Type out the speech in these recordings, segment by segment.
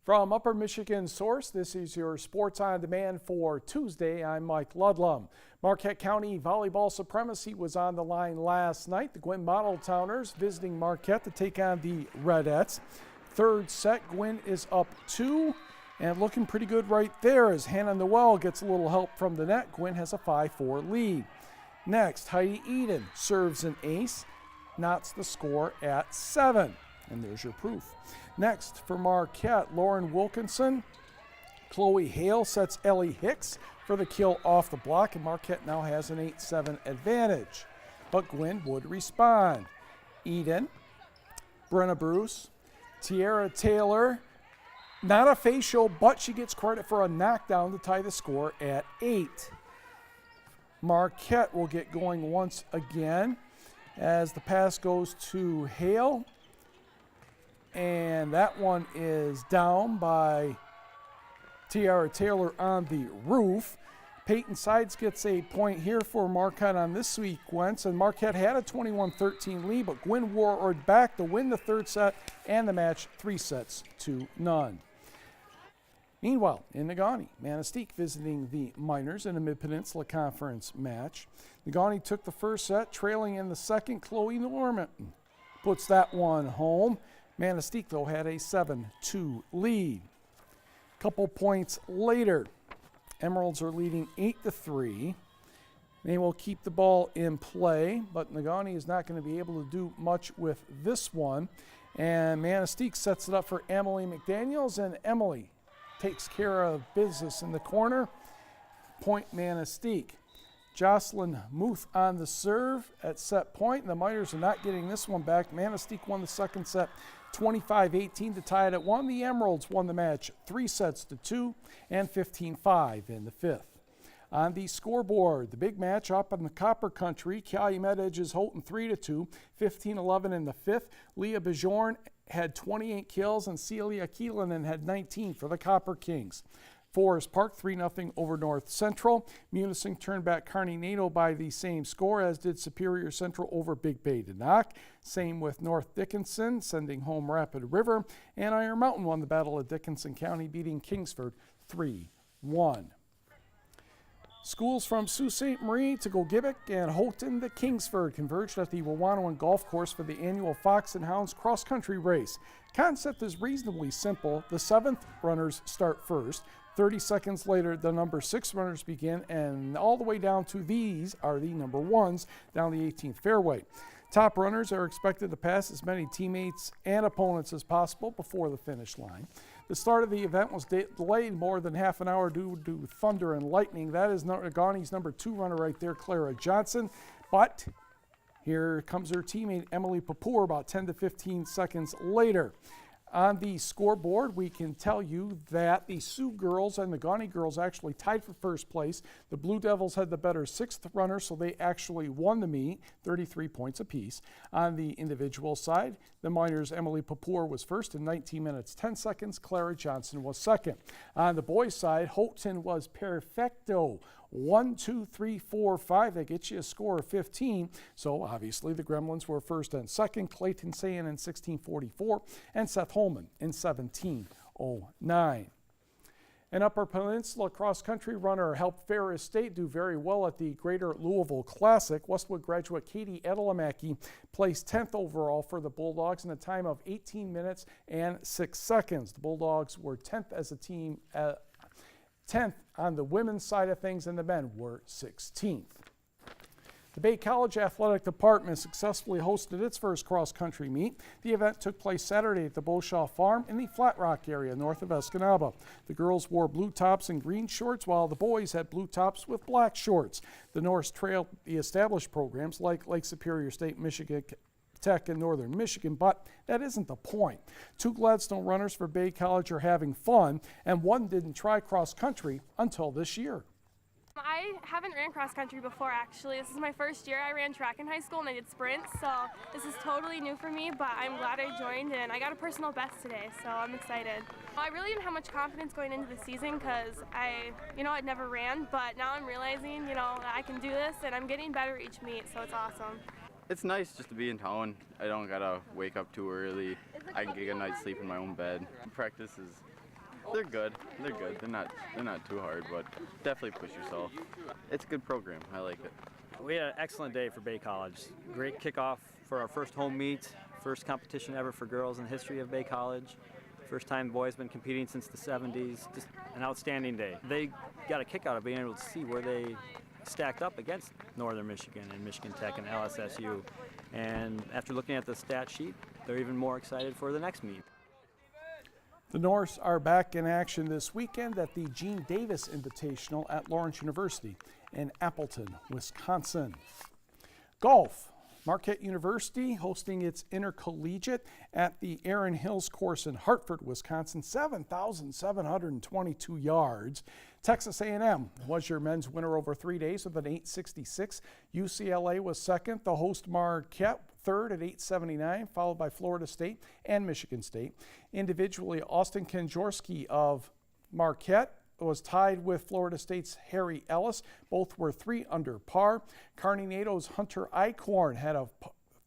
From Upper Michigan Source, this is your Sports on Demand for Tuesday. I'm Mike Ludlum. Marquette County volleyball supremacy was on the line last night. The Gwinn Model Towners visiting Marquette to take on the Redettes. Third set, Gwinn is up 2 and looking pretty good right there as Hannah Noel gets a little help from the net. Gwinn has a 5-4 lead. Next, Heidi Eden serves an ace, knots the score at 7. And there's your proof. Next for Marquette, Lauren Wilkinson. Chloe Hale sets Ellie Hicks for the kill off the block, and Marquette now has an 8-7 advantage. But Gwinn would respond. Eden, Brenna Bruce, Tiara Taylor. Not a facial, but she gets credit for a knockdown to tie the score at 8. Marquette will get going once again as the pass goes to Hale. And that one is down by Tiara Taylor on the roof. Peyton Sides gets a point here for Marquette on this sequence, and Marquette had a 21-13 lead, but Gwinn roared back to win the third set and the match 3-0. Meanwhile, in Negaunee, Manistee visiting the Miners in a Mid-Peninsula Conference match. Negaunee took the first set, trailing in the second. Chloe Norman puts that one home. Manistee, though, had a 7-2 lead. Couple points later, Emeralds are leading 8-3. They will keep the ball in play, but Negaunee is not going to be able to do much with this one. And Manistee sets it up for Emily McDaniels, and Emily takes care of business in the corner. Point Manistee. Jocelyn Muth on the serve at set point. The Miners are not getting this one back. Manistee won the second set 25-18 to tie it at 1. The Emeralds won the match 3-2 and 15-5 in the fifth. On the scoreboard, the big match up in the Copper Country. Calumet edges Houghton 3-2, 15-11 in the fifth. Leah Bajorn had 28 kills and Celia Keelanen had 19 for the Copper Kings. Forest Park 3-0 over North Central. Munising turned back Kearney NATO by the same score, as did Superior Central over Big Bay Denok. Same with North Dickinson, sending home Rapid River. And Iron Mountain won the Battle of Dickinson County, beating Kingsford 3-1. Schools from Sault Ste. Marie to Gogebic and Houghton to Kingsford converged at the Wawanoan Golf Course for the annual Fox and Hounds cross-country race. Concept is reasonably simple. The 7th runners start first. 30 seconds later, the number 6 runners begin, and all the way down to these are the number 1s down the 18th fairway. Top runners are expected to pass as many teammates and opponents as possible before the finish line. The start of the event was delayed more than half an hour due to thunder and lightning. That is Negaunee's number 2 runner right there, Clara Johnson. But here comes her teammate, Emily Papour, about 10 to 15 seconds later. On the scoreboard, we can tell you that the Sioux girls and the Negaunee girls actually tied for first place. The Blue Devils had the better 6th runner, so they actually won the meet, 33 points apiece. On the individual side, the Miners' Emily Papour was first in 19 minutes 10 seconds. Clara Johnson was second. On the boys' side, Houghton was perfecto. 1, 2, 3, 4, 5. That gets you a score of 15. So obviously the Gremlins were first and second. Clayton Sayan in 16:44 and Seth Holman in 17:09. An Upper Peninsula cross-country runner helped Ferris State do very well at the Greater Louisville Classic. Westwood graduate Katie Edelamaki placed 10th overall for the Bulldogs in a time of 18 minutes and 6 seconds. The Bulldogs were 10th as a team 10th on the women's side of things, and the men were 16th. The Bay College Athletic Department successfully hosted its first cross-country meet. The event took place Saturday at the Beauchamp Farm in the Flat Rock area north of Escanaba. The girls wore blue tops and green shorts, while the boys had blue tops with black shorts. The Norse trailed the established programs like Lake Superior State, Michigan Tech, and Northern Michigan, but that isn't the point. 2 Gladstone runners for Bay College are having fun, and one didn't try cross-country until this year. I haven't ran cross country before, actually. This is my first year. I ran track in high school and I did sprints, so this is totally new for me, but I'm glad I joined and I got a personal best today, so I'm excited. I really didn't have much confidence going into the season because I'd never ran, but now I'm realizing, that I can do this and I'm getting better each meet, so it's awesome. It's nice just to be in town. I don't gotta wake up too early. I can get a night's sleep in my own bed. Practice is They're good. They're good. They're not too hard, but definitely push yourself. It's a good program. I like it. We had an excellent day for Bay College. Great kickoff for our first home meet, first competition ever for girls in the history of Bay College. First time the boys been competing since the 70s. Just an outstanding day. They got a kick out of being able to see where they stacked up against Northern Michigan and Michigan Tech and LSSU. And after looking at the stat sheet, they're even more excited for the next meet. The Norse are back in action this weekend at the Gene Davis Invitational at Lawrence University in Appleton, Wisconsin. Golf. Marquette University hosting its intercollegiate at the Erin Hills course in Hartford, Wisconsin, 7,722 yards. Texas A&M was your men's winner over 3 days with an 866. UCLA was second. The host Marquette third at 879, followed by Florida State and Michigan State. Individually, Austin Kanjorski of Marquette was tied with Florida State's Harry Ellis. Both were 3 under par. Kearney NATO's Hunter Eichhorn had a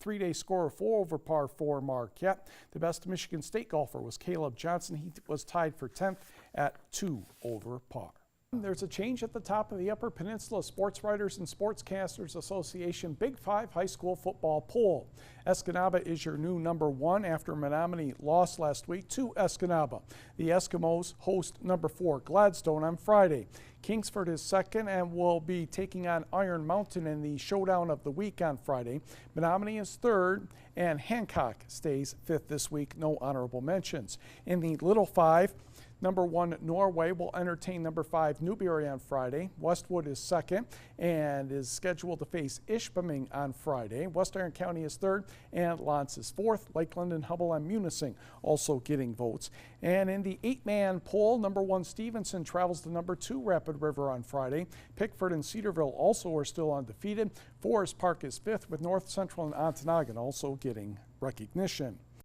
3-day score of 4 over par for Marquette. The best Michigan State golfer was Caleb Johnson. He was tied for 10th at 2 over par. There's a change at the top of the Upper Peninsula Sports Writers and Sportscasters Association Big 5 high school football poll. Escanaba is your new number 1 after Menominee lost last week to Escanaba. The Eskimos host number 4 Gladstone on Friday. Kingsford is second and will be taking on Iron Mountain in the showdown of the week on Friday. Menominee is third and Hancock stays 5th this week. No honorable mentions. In the Little 5, number 1 Norway will entertain number 5 Newberry on Friday. Westwood is second and is scheduled to face Ishpeming on Friday. West Iron County is third and Lance is fourth. Lakeland and Hubble and Munising also getting votes. And in the 8-man poll, number 1 Stevenson travels to number 2 Rapid River on Friday. Pickford and Cedarville also are still undefeated. Forest Park is 5th with North Central and Ontonagon also getting recognition.